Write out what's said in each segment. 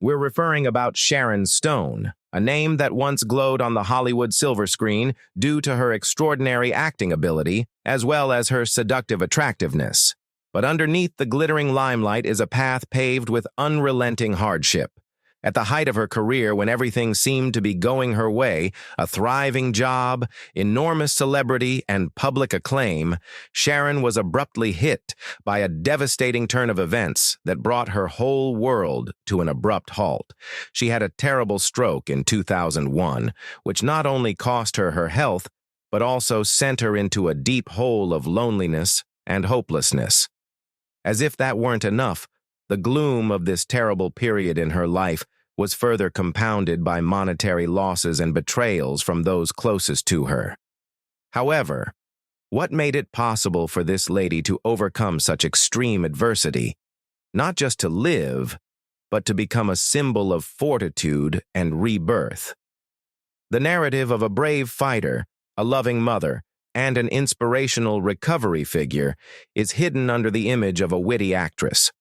We're referring about Sharon Stone, a name that once glowed on the Hollywood silver screen due to her extraordinary acting ability, as well as her seductive attractiveness. But underneath the glittering limelight is a path paved with unrelenting hardship. At the height of her career, when everything seemed to be going her way, a thriving job, enormous celebrity, and public acclaim, Sharon was abruptly hit by a devastating turn of events that brought her whole world to an abrupt halt. She had a terrible stroke in 2001, which not only cost her her health, but also sent her into a deep hole of loneliness and hopelessness. As if that weren't enough, the gloom of this terrible period in her life was further compounded by monetary losses and betrayals from those closest to her. However, what made it possible for this lady to overcome such extreme adversity, not just to live, but to become a symbol of fortitude and rebirth? The narrative of a brave fighter, a loving mother, and an inspirational recovery figure is hidden under the image of a witty actress.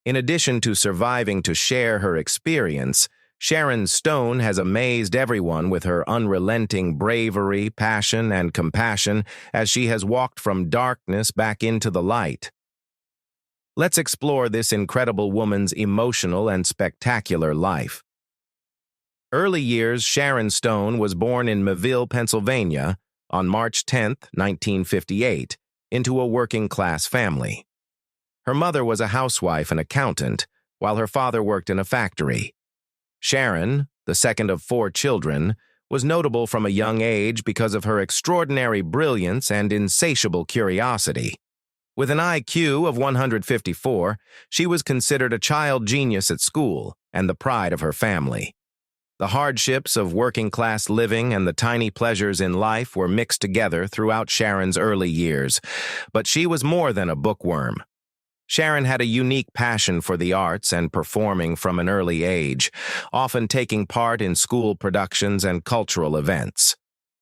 In addition to surviving to share her experience, Sharon Stone has amazed everyone with her unrelenting bravery, passion, and compassion as she has walked from darkness back into the light. Let's explore this incredible woman's emotional and spectacular life. Early years: Sharon Stone was born in Mobile, Pennsylvania, on March 10, 1958, into a working-class family. Her mother was a housewife and accountant, while her father worked in a factory. Sharon, the second of 4 children, was notable from a young age because of her extraordinary brilliance and insatiable curiosity. With an IQ of 154, she was considered a child genius at school and the pride of her family. The hardships of working-class living and the tiny pleasures in life were mixed together throughout Sharon's early years, but she was more than a bookworm. Sharon had a unique passion for the arts and performing from an early age, often taking part in school productions and cultural events.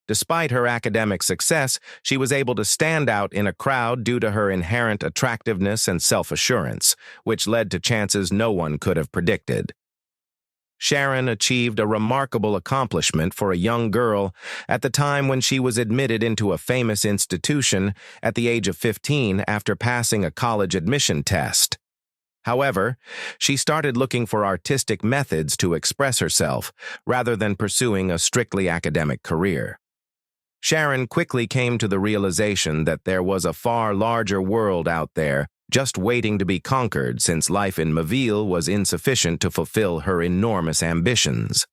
Despite her academic success, she was able to stand out in a crowd due to her inherent attractiveness and self-assurance, which led to chances no one could have predicted. Sharon achieved a remarkable accomplishment for a young girl at the time when she was admitted into a famous institution at the age of 15 after passing a college admission test. However, she started looking for artistic methods to express herself rather than pursuing a strictly academic career. Sharon quickly came to the realization that there was a far larger world out there just waiting to be conquered, since life in Mobile was insufficient to fulfill her enormous ambitions.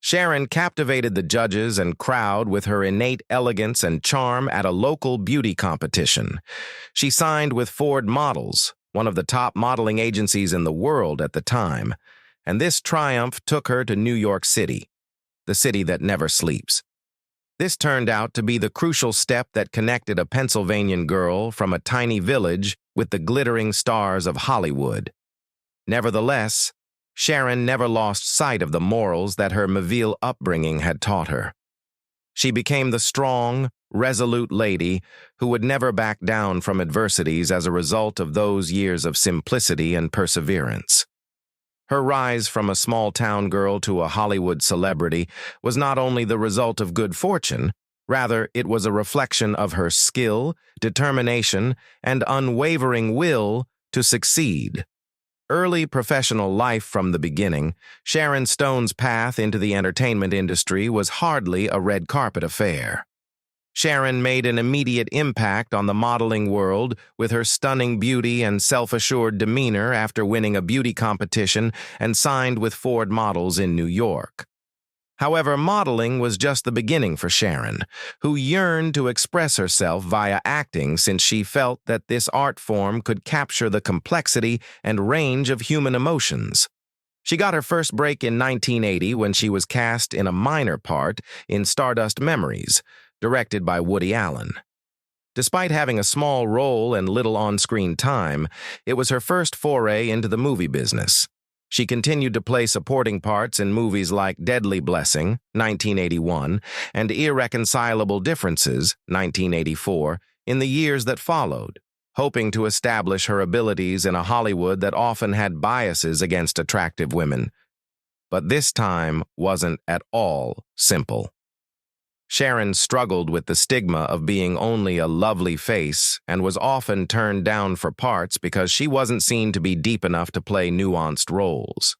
Sharon captivated the judges and crowd with her innate elegance and charm at a local beauty competition. She signed with Ford Models, one of the top modeling agencies in the world at the time, and this triumph took her to New York City, the city that never sleeps. This turned out to be the crucial step that connected a Pennsylvanian girl from a tiny village with the glittering stars of Hollywood. Nevertheless, Sharon never lost sight of the morals that her Mobile upbringing had taught her. She became the strong, resolute lady who would never back down from adversities as a result of those years of simplicity and perseverance. Her rise from a small-town girl to a Hollywood celebrity was not only the result of good fortune, rather it was a reflection of her skill, determination, and unwavering will to succeed. Early professional life from the beginning, Sharon Stone's path into the entertainment industry was hardly a red carpet affair. Sharon made an immediate impact on the modeling world with her stunning beauty and self-assured demeanor after winning a beauty competition and signed with Ford Models in New York. However, modeling was just the beginning for Sharon, who yearned to express herself via acting since she felt that this art form could capture the complexity and range of human emotions. She got her first break in 1980 when she was cast in a minor part in Stardust Memories, directed by Woody Allen. Despite having a small role and little on-screen time, it was her first foray into the movie business. She continued to play supporting parts in movies like Deadly Blessing, 1981, and Irreconcilable Differences, 1984, in the years that followed, hoping to establish her abilities in a Hollywood that often had biases against attractive women, But this time wasn't at all simple. Sharon struggled with the stigma of being only a lovely face and was often turned down for parts because she wasn't seen to be deep enough to play nuanced roles.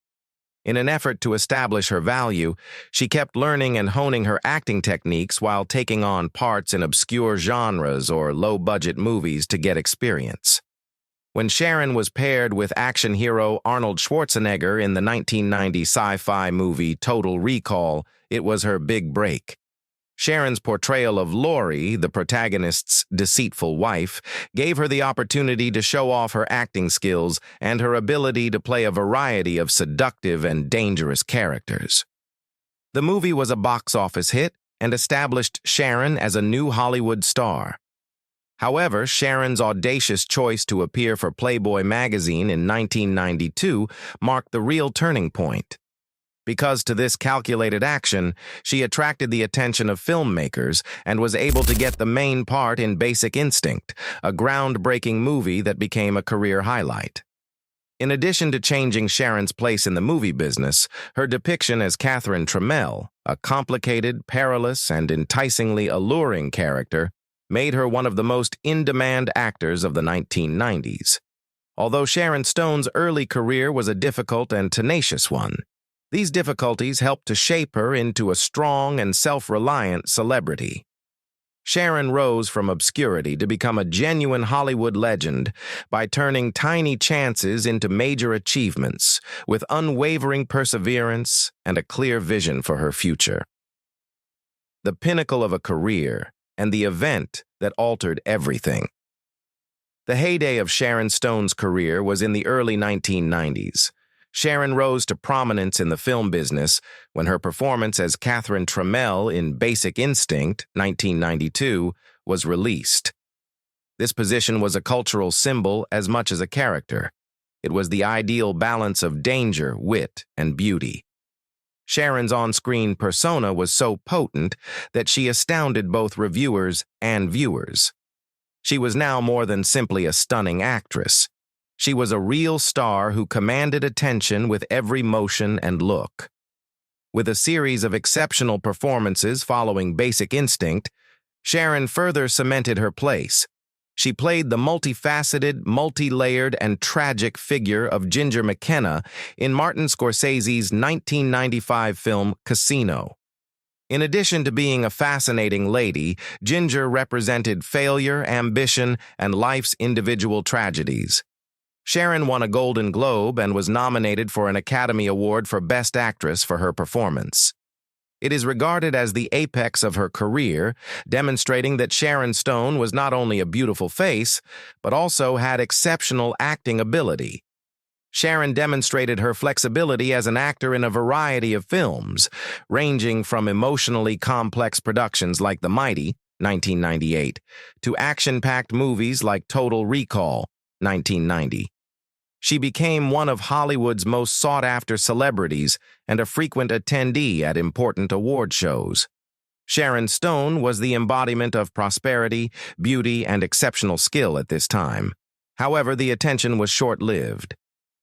In an effort to establish her value, she kept learning and honing her acting techniques while taking on parts in obscure genres or low-budget movies to get experience. When Sharon was paired with action hero Arnold Schwarzenegger in the 1990 sci-fi movie Total Recall, it was her big break. Sharon's portrayal of Laurie, the protagonist's deceitful wife, gave her the opportunity to show off her acting skills and her ability to play a variety of seductive and dangerous characters. The movie was a box office hit and established Sharon as a new Hollywood star. However, Sharon's audacious choice to appear for Playboy magazine in 1992 marked the real turning point. Because to this calculated action, she attracted the attention of filmmakers and was able to get the main part in Basic Instinct, a groundbreaking movie that became a career highlight. In addition to changing Sharon's place in the movie business, her depiction as Catherine Trammell, a complicated, perilous, and enticingly alluring character, made her one of the most in-demand actors of the 1990s. Although Sharon Stone's early career was a difficult and tenacious one, these difficulties helped to shape her into a strong and self-reliant celebrity. Sharon rose from obscurity to become a genuine Hollywood legend by turning tiny chances into major achievements with unwavering perseverance and a clear vision for her future. The pinnacle of a career and the event that altered everything. The heyday of Sharon Stone's career was in the early 1990s. Sharon rose to prominence in the film business when her performance as Catherine Trammell in Basic Instinct, 1992, was released. This position was a cultural symbol as much as a character. It was the ideal balance of danger, wit, and beauty. Sharon's on-screen persona was so potent that she astounded both reviewers and viewers. She was now more than simply a stunning actress. She was a real star who commanded attention with every motion and look. With a series of exceptional performances following Basic Instinct, Sharon further cemented her place. She played the multifaceted, multi-layered, and tragic figure of Ginger McKenna in Martin Scorsese's 1995 film Casino. In addition to being a fascinating lady, Ginger represented failure, ambition, and life's individual tragedies. Sharon won a Golden Globe and was nominated for an Academy Award for Best Actress for her performance. It is regarded as the apex of her career, demonstrating that Sharon Stone was not only a beautiful face, but also had exceptional acting ability. Sharon demonstrated her flexibility as an actor in a variety of films, ranging from emotionally complex productions like The Mighty, 1998, to action-packed movies like Total Recall, 1990. She became one of Hollywood's most sought-after celebrities and a frequent attendee at important award shows. Sharon Stone was the embodiment of prosperity, beauty, and exceptional skill at this time. However, the attention was short-lived.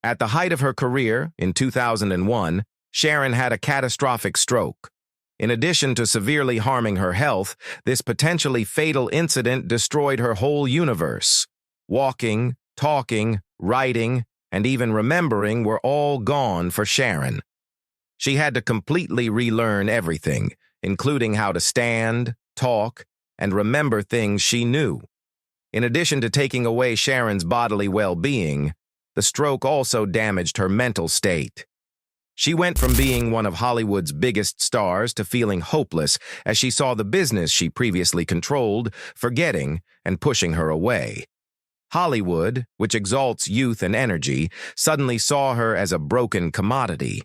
At the height of her career, in 2001, Sharon had a catastrophic stroke. In addition to severely harming her health, this potentially fatal incident destroyed her whole universe. Walking, talking, writing, and even remembering were all gone for Sharon. She had to completely relearn everything, including how to stand, talk, and remember things she knew. In addition to taking away Sharon's bodily well-being, the stroke also damaged her mental state. She went from being one of Hollywood's biggest stars to feeling hopeless as she saw the business she previously controlled forgetting and pushing her away. Hollywood, which exalts youth and energy, suddenly saw her as a broken commodity.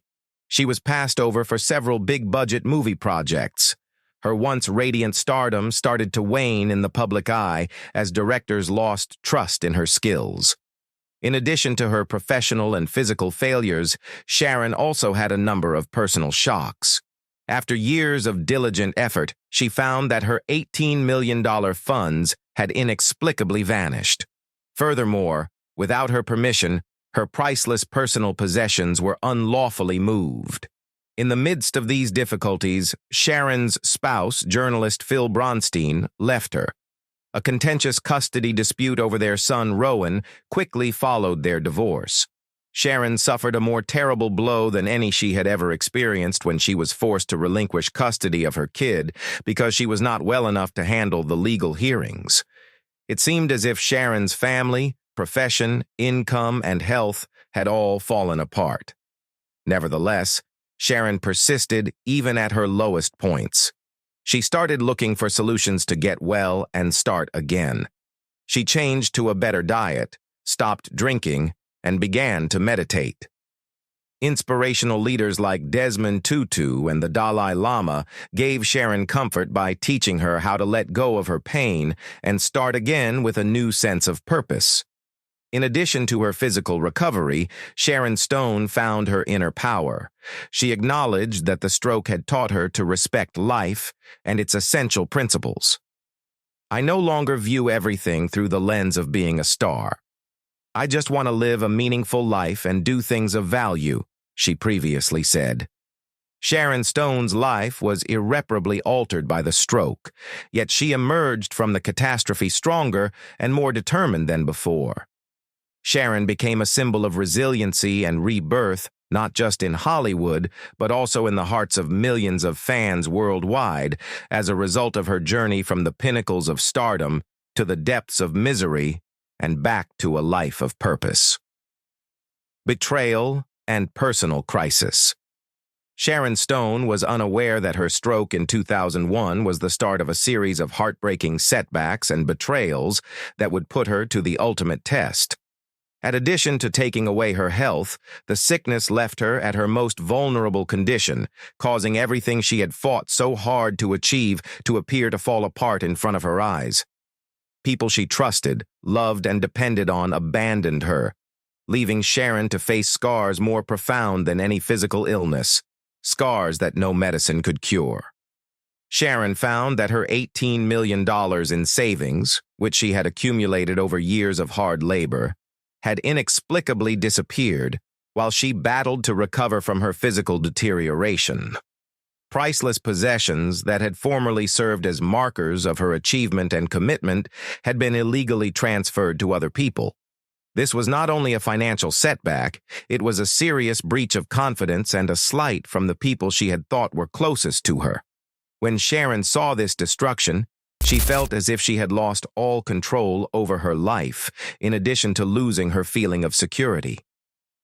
She was passed over for several big-budget movie projects. Her once radiant stardom started to wane in the public eye as directors lost trust in her skills. In addition to her professional and physical failures, Sharon also had a number of personal shocks. After years of diligent effort, she found that her $18 million funds had inexplicably vanished. Furthermore, without her permission, her priceless personal possessions were unlawfully moved. In the midst of these difficulties, Sharon's spouse, journalist Phil Bronstein, left her. A contentious custody dispute over their son, Rowan, quickly followed their divorce. Sharon suffered a more terrible blow than any she had ever experienced when she was forced to relinquish custody of her kid because she was not well enough to handle the legal hearings. It seemed as if Sharon's family, profession, income, and health had all fallen apart. Nevertheless, Sharon persisted even at her lowest points. She started looking for solutions to get well and start again. She changed to a better diet, stopped drinking, and began to meditate. Inspirational leaders like Desmond Tutu and the Dalai Lama gave Sharon comfort by teaching her how to let go of her pain and start again with a new sense of purpose. In addition to her physical recovery, Sharon Stone found her inner power. She acknowledged that the stroke had taught her to respect life and its essential principles. "I no longer view everything through the lens of being a star. I just want to live a meaningful life and do things of value," she previously said. Sharon Stone's life was irreparably altered by the stroke, yet she emerged from the catastrophe stronger and more determined than before. Sharon became a symbol of resiliency and rebirth, not just in Hollywood, but also in the hearts of millions of fans worldwide, as a result of her journey from the pinnacles of stardom to the depths of misery and back to a life of purpose. Betrayal and personal crisis. Sharon Stone was unaware that her stroke in 2001 was the start of a series of heartbreaking setbacks and betrayals that would put her to the ultimate test. In addition to taking away her health, the sickness left her at her most vulnerable condition, causing everything she had fought so hard to achieve to appear to fall apart in front of her eyes. People she trusted, loved, and depended on abandoned her, leaving Sharon to face scars more profound than any physical illness, scars that no medicine could cure. Sharon found that her $18 million in savings, which she had accumulated over years of hard labor, had inexplicably disappeared while she battled to recover from her physical deterioration. Priceless possessions that had formerly served as markers of her achievement and commitment had been illegally transferred to other people. This was not only a financial setback, it was a serious breach of confidence and a slight from the people she had thought were closest to her. When Sharon saw this destruction, she felt as if she had lost all control over her life, in addition to losing her feeling of security.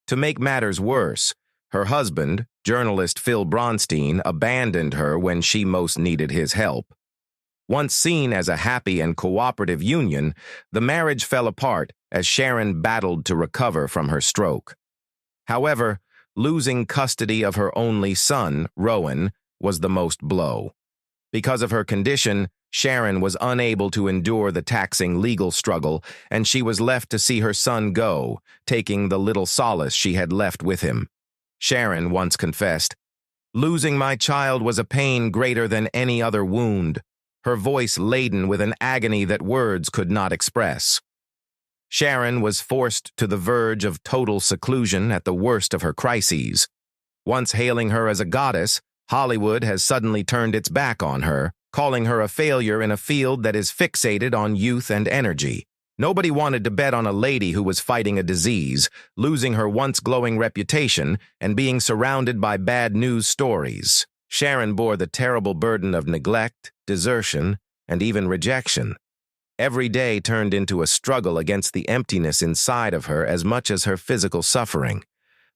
To make matters worse, her husband, journalist Phil Bronstein, abandoned her when she most needed his help. Once seen as a happy and cooperative union, the marriage fell apart as Sharon battled to recover from her stroke. However, losing custody of her only son, Rowan, was the most blow. Because of her condition, Sharon was unable to endure the taxing legal struggle, and she was left to see her son go, taking the little solace she had left with him. Sharon once confessed, "Losing my child was a pain greater than any other wound," her voice laden with an agony that words could not express. Sharon was forced to the verge of total seclusion at the worst of her crises. Once hailing her as a goddess, Hollywood has suddenly turned its back on her, calling her a failure in a field that is fixated on youth and energy. Nobody wanted to bet on a lady who was fighting a disease, losing her once glowing reputation, and being surrounded by bad news stories. Sharon bore the terrible burden of neglect, desertion, and even rejection. Every day turned into a struggle against the emptiness inside of her as much as her physical suffering.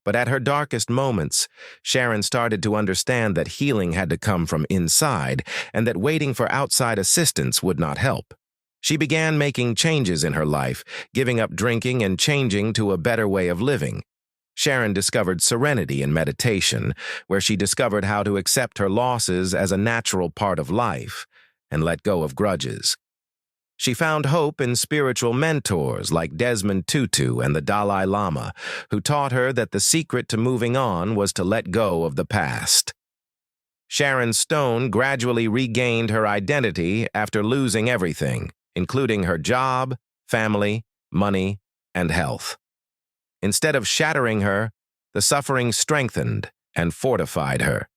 But at her darkest moments, Sharon started to understand that healing had to come from inside and that waiting for outside assistance would not help. She began making changes in her life, giving up drinking and changing to a better way of living. Sharon discovered serenity in meditation, where she discovered how to accept her losses as a natural part of life and let go of grudges. She found hope in spiritual mentors like Desmond Tutu and the Dalai Lama, who taught her that the secret to moving on was to let go of the past. Sharon Stone gradually regained her identity after losing everything, including her job, family, money, and health. Instead of shattering her, the suffering strengthened, and fortified her.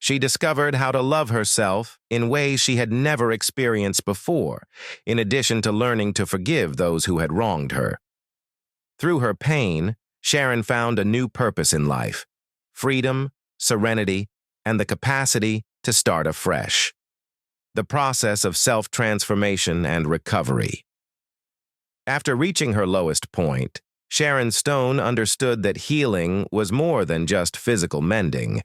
She discovered how to love herself in ways she had never experienced before, in addition to learning to forgive those who had wronged her. Through her pain, Sharon found a new purpose in life: freedom, serenity, and the capacity to start afresh. The process of self-transformation and recovery. After reaching her lowest point, Sharon Stone understood that healing was more than just physical mending.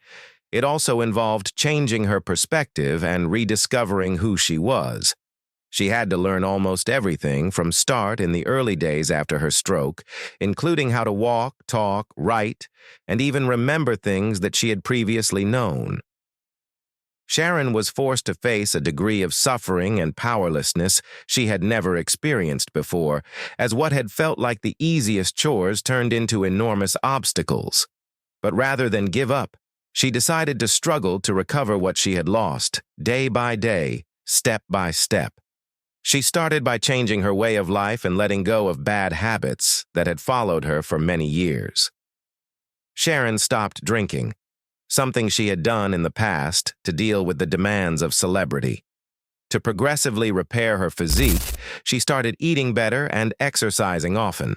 It also involved changing her perspective and rediscovering who she was. She had to learn almost everything from start in the early days after her stroke, including how to walk, talk, write, and even remember things that she had previously known. Sharon was forced to face a degree of suffering and powerlessness she had never experienced before, as what had felt like the easiest chores turned into enormous obstacles. But rather than give up, she decided to struggle to recover what she had lost, day by day, step by step. She started by changing her way of life and letting go of bad habits that had followed her for many years. Sharon stopped drinking, something she had done in the past to deal with the demands of celebrity. To progressively repair her physique, she started eating better and exercising often.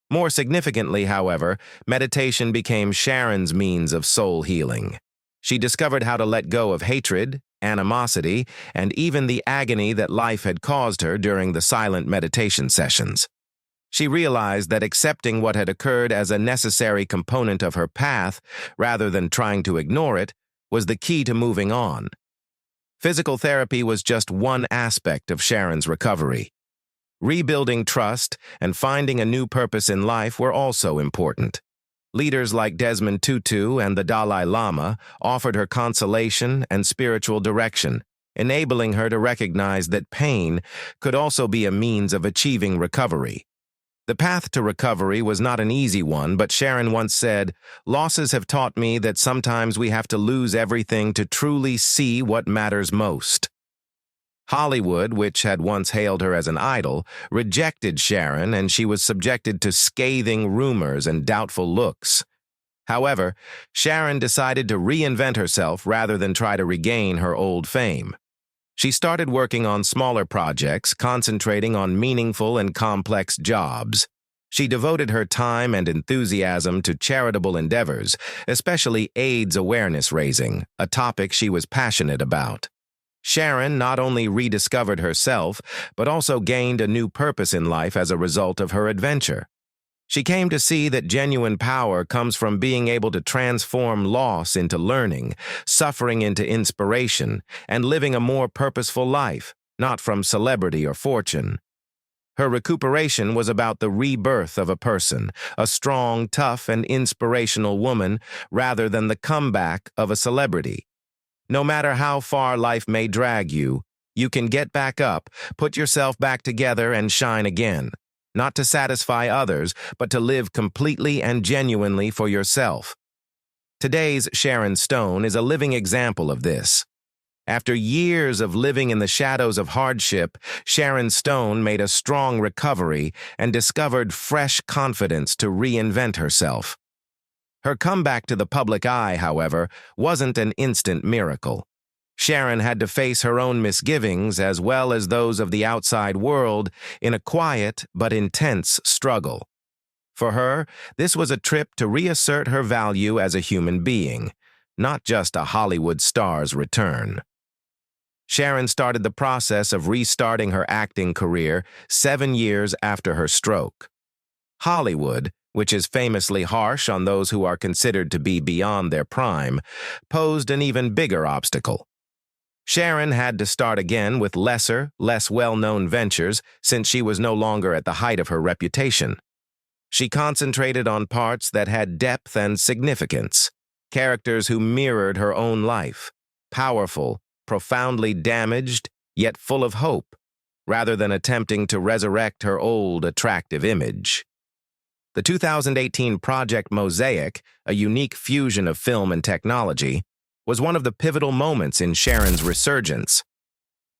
More significantly, however, meditation became Sharon's means of soul healing. She discovered how to let go of hatred, animosity, and even the agony that life had caused her during the silent meditation sessions. She realized that accepting what had occurred as a necessary component of her path, rather than trying to ignore it, was the key to moving on. Physical therapy was just one aspect of Sharon's recovery. Rebuilding trust and finding a new purpose in life were also important. Leaders like Desmond Tutu and the Dalai Lama offered her consolation and spiritual direction, enabling her to recognize that pain could also be a means of achieving recovery. The path to recovery was not an easy one, but Sharon once said, "Losses have taught me that sometimes we have to lose everything to truly see what matters most." Hollywood, which had once hailed her as an idol, rejected Sharon, and she was subjected to scathing rumors and doubtful looks. However, Sharon decided to reinvent herself rather than try to regain her old fame. She started working on smaller projects, concentrating on meaningful and complex jobs. She devoted her time and enthusiasm to charitable endeavors, especially AIDS awareness raising, a topic she was passionate about. Sharon not only rediscovered herself, but also gained a new purpose in life as a result of her adventure. She came to see that genuine power comes from being able to transform loss into learning, suffering into inspiration, and living a more purposeful life, not from celebrity or fortune. Her recuperation was about the rebirth of a person, a strong, tough, and inspirational woman, rather than the comeback of a celebrity. No matter how far life may drag you, you can get back up, put yourself back together, and shine again. Not to satisfy others, but to live completely and genuinely for yourself. Today's Sharon Stone is a living example of this. After years of living in the shadows of hardship, Sharon Stone made a strong recovery and discovered fresh confidence to reinvent herself. Her comeback to the public eye, however, wasn't an instant miracle. Sharon had to face her own misgivings as well as those of the outside world in a quiet but intense struggle. For her, this was a trip to reassert her value as a human being, not just a Hollywood star's return. Sharon started the process of restarting her acting career 7 years after her stroke. Hollywood, which is famously harsh on those who are considered to be beyond their prime, posed an even bigger obstacle. Sharon had to start again with lesser, less well-known ventures since she was no longer at the height of her reputation. She concentrated on parts that had depth and significance, characters who mirrored her own life, powerful, profoundly damaged, yet full of hope, rather than attempting to resurrect her old, attractive image. The 2018 Project Mosaic, a unique fusion of film and technology, was one of the pivotal moments in Sharon's resurgence.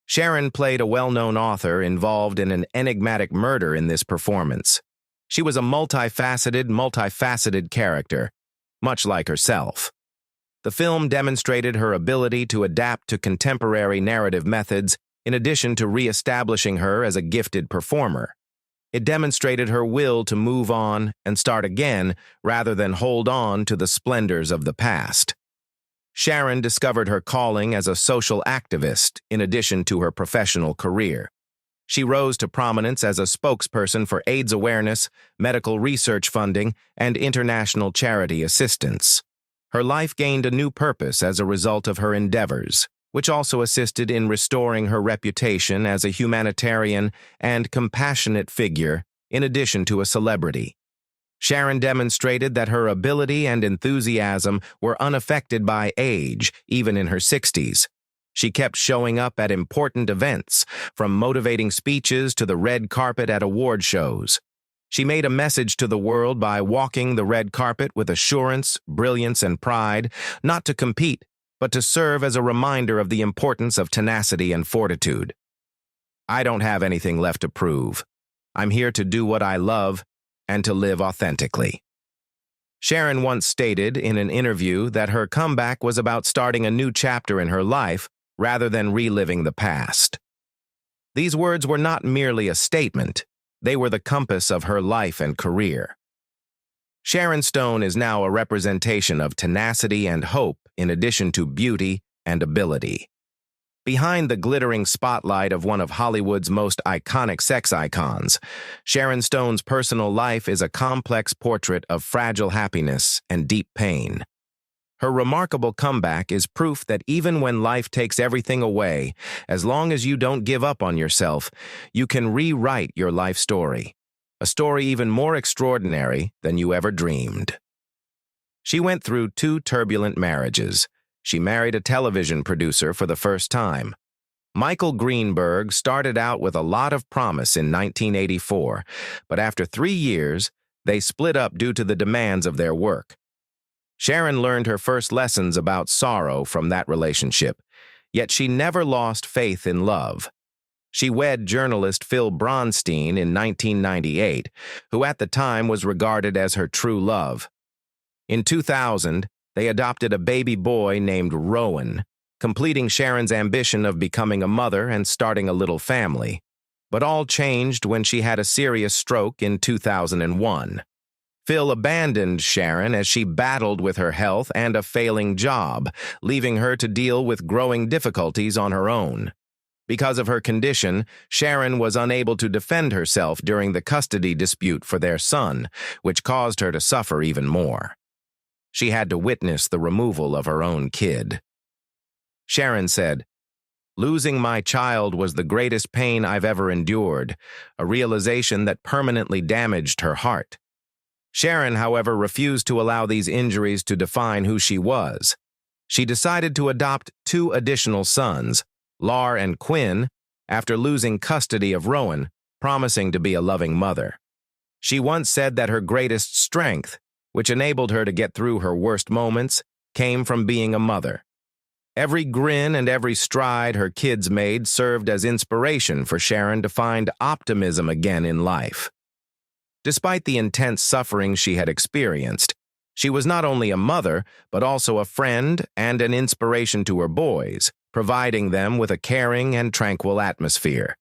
Sharon played a well-known author involved in an enigmatic murder in this performance. She was a multifaceted character, much like herself. The film demonstrated her ability to adapt to contemporary narrative methods in addition to re-establishing her as a gifted performer. It demonstrated her will to move on and start again rather than hold on to the splendors of the past. Sharon discovered her calling as a social activist in addition to her professional career. She rose to prominence as a spokesperson for AIDS awareness, medical research funding, and international charity assistance. Her life gained a new purpose as a result of her endeavors, which also assisted in restoring her reputation as a humanitarian and compassionate figure in addition to a celebrity. Sharon demonstrated that her ability and enthusiasm were unaffected by age, even in her 60s. She kept showing up at important events, from motivating speeches to the red carpet at award shows. She made a message to the world by walking the red carpet with assurance, brilliance, and pride, not to compete, but to serve as a reminder of the importance of tenacity and fortitude. I don't have anything left to prove. I'm here to do what I love and to live authentically. Sharon once stated in an interview that her comeback was about starting a new chapter in her life rather than reliving the past. These words were not merely a statement, they were the compass of her life and career. Sharon Stone is now a representation of tenacity and hope in addition to beauty and ability. Behind the glittering spotlight of one of Hollywood's most iconic sex icons, Sharon Stone's personal life is a complex portrait of fragile happiness and deep pain. Her remarkable comeback is proof that even when life takes everything away, as long as you don't give up on yourself, you can rewrite your life story, a story even more extraordinary than you ever dreamed. She went through 2 turbulent marriages. She married a television producer for the first time. Michael Greenberg started out with a lot of promise in 1984, but after 3 years, they split up due to the demands of their work. Sharon learned her first lessons about sorrow from that relationship, yet she never lost faith in love. She wed journalist Phil Bronstein in 1998, who at the time was regarded as her true love. In 2000, they adopted a baby boy named Rowan, completing Sharon's ambition of becoming a mother and starting a little family. But all changed when she had a serious stroke in 2001. Phil abandoned Sharon as she battled with her health and a failing job, leaving her to deal with growing difficulties on her own. Because of her condition, Sharon was unable to defend herself during the custody dispute for their son, which caused her to suffer even more. She had to witness the removal of her own kid. Sharon said, "Losing my child was the greatest pain I've ever endured, a realization that permanently damaged her heart." Sharon, however, refused to allow these injuries to define who she was. She decided to adopt 2 additional sons, Lar and Quinn, after losing custody of Rowan, promising to be a loving mother. She once said that her greatest strength, which enabled her to get through her worst moments, came from being a mother. Every grin and every stride her kids made served as inspiration for Sharon to find optimism again in life. Despite the intense suffering she had experienced, she was not only a mother, but also a friend and an inspiration to her boys, providing them with a caring and tranquil atmosphere.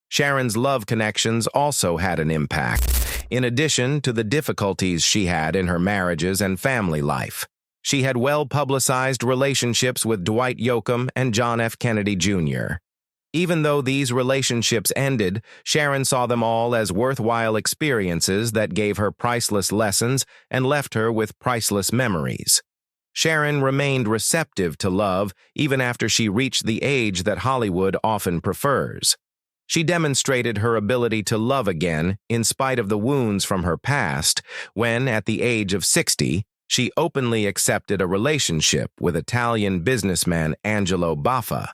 Sharon's love connections also had an impact. In addition to the difficulties she had in her marriages and family life, she had well-publicized relationships with Dwight Yoakam and John F. Kennedy Jr. Even though these relationships ended, Sharon saw them all as worthwhile experiences that gave her priceless lessons and left her with priceless memories. Sharon remained receptive to love even after she reached the age that Hollywood often prefers. She demonstrated her ability to love again in spite of the wounds from her past when, at the age of 60, she openly accepted a relationship with Italian businessman Angelo Baffa.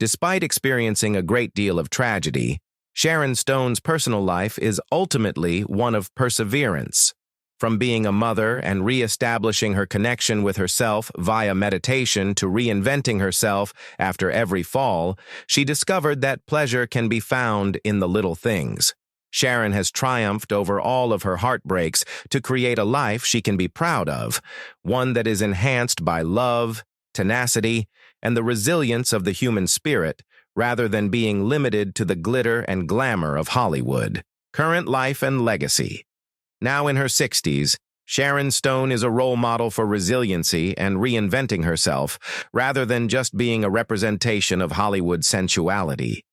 Despite experiencing a great deal of tragedy, Sharon Stone's personal life is ultimately one of perseverance. From being a mother and re-establishing her connection with herself via meditation to reinventing herself after every fall, she discovered that pleasure can be found in the little things. Sharon has triumphed over all of her heartbreaks to create a life she can be proud of, one that is enhanced by love, tenacity, and the resilience of the human spirit, rather than being limited to the glitter and glamour of Hollywood. Current life and legacy. Now in her 60s, Sharon Stone is a role model for resiliency and reinventing herself, rather than just being a representation of Hollywood sensuality.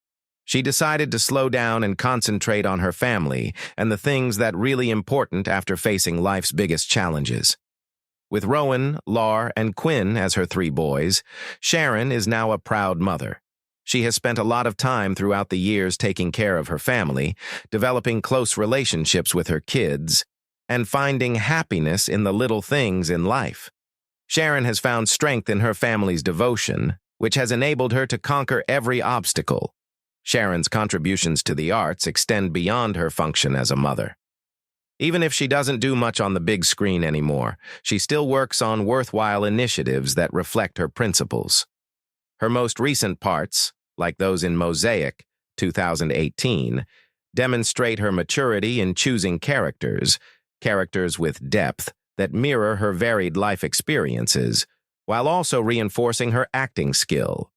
She decided to slow down and concentrate on her family and the things that really important after facing life's biggest challenges. With Rowan, Lar, and Quinn as her 3 boys, Sharon is now a proud mother. She has spent a lot of time throughout the years taking care of her family, developing close relationships with her kids, and finding happiness in the little things in life. Sharon has found strength in her family's devotion, which has enabled her to conquer every obstacle. Sharon's contributions to the arts extend beyond her function as a mother. Even if she doesn't do much on the big screen anymore, she still works on worthwhile initiatives that reflect her principles. Her most recent parts, like those in Mosaic, 2018, demonstrate her maturity in choosing characters with depth that mirror her varied life experiences, while also reinforcing her acting skill.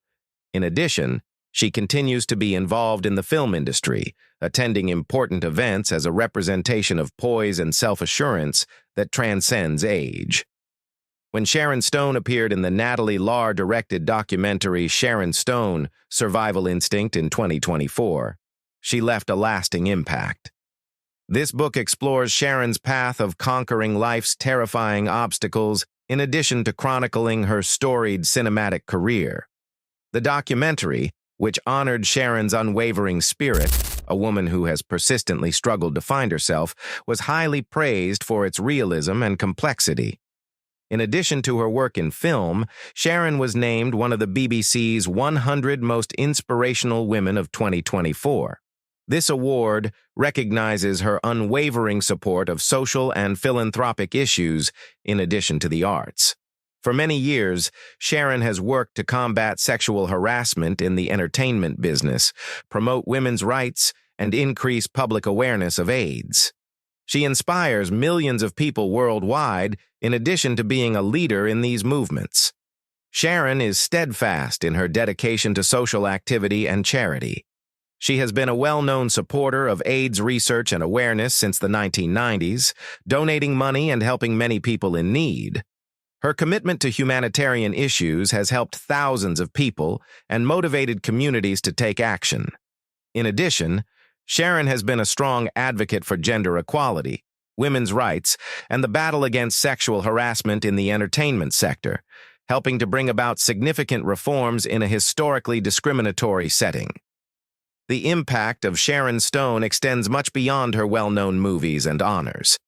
In addition, she continues to be involved in the film industry, attending important events as a representation of poise and self-assurance that transcends age. When Sharon Stone appeared in the Natalie Lar-directed documentary Sharon Stone, Survival Instinct in 2024, she left a lasting impact. This book explores Sharon's path of conquering life's terrifying obstacles in addition to chronicling her storied cinematic career. The documentary, which honored Sharon's unwavering spirit, a woman who has persistently struggled to find herself, was highly praised for its realism and complexity. In addition to her work in film, Sharon was named one of the BBC's 100 Most Inspirational Women of 2024. This award recognizes her unwavering support of social and philanthropic issues in addition to the arts. For many years, Sharon has worked to combat sexual harassment in the entertainment business, promote women's rights, and increase public awareness of AIDS. She inspires millions of people worldwide in addition to being a leader in these movements. Sharon is steadfast in her dedication to social activity and charity. She has been a well-known supporter of AIDS research and awareness since the 1990s, donating money and helping many people in need. Her commitment to humanitarian issues has helped thousands of people and motivated communities to take action. In addition, Sharon has been a strong advocate for gender equality, women's rights, and the battle against sexual harassment in the entertainment sector, helping to bring about significant reforms in a historically discriminatory setting. The impact of Sharon Stone extends much beyond her well-known movies and honors.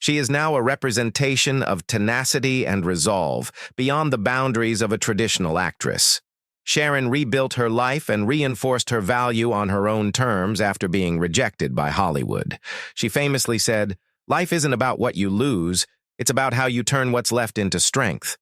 She is now a representation of tenacity and resolve beyond the boundaries of a traditional actress. Sharon rebuilt her life and reinforced her value on her own terms after being rejected by Hollywood. She famously said, "Life isn't about what you lose, it's about how you turn what's left into strength."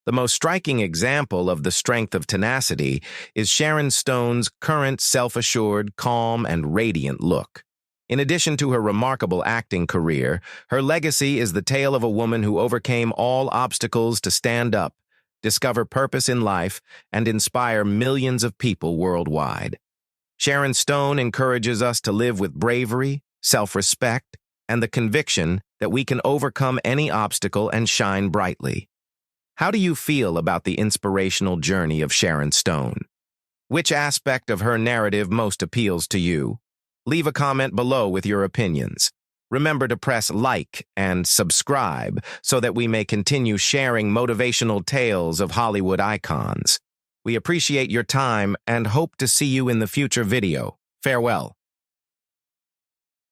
The most striking example of the strength of tenacity is Sharon Stone's current self-assured, calm, and radiant look. In addition to her remarkable acting career, her legacy is the tale of a woman who overcame all obstacles to stand up, discover purpose in life, and inspire millions of people worldwide. Sharon Stone encourages us to live with bravery, self-respect, and the conviction that we can overcome any obstacle and shine brightly. How do you feel about the inspirational journey of Sharon Stone? Which aspect of her narrative most appeals to you? Leave a comment below with your opinions. Remember to press like and subscribe so that we may continue sharing motivational tales of Hollywood icons. We appreciate your time and hope to see you in the future video. Farewell.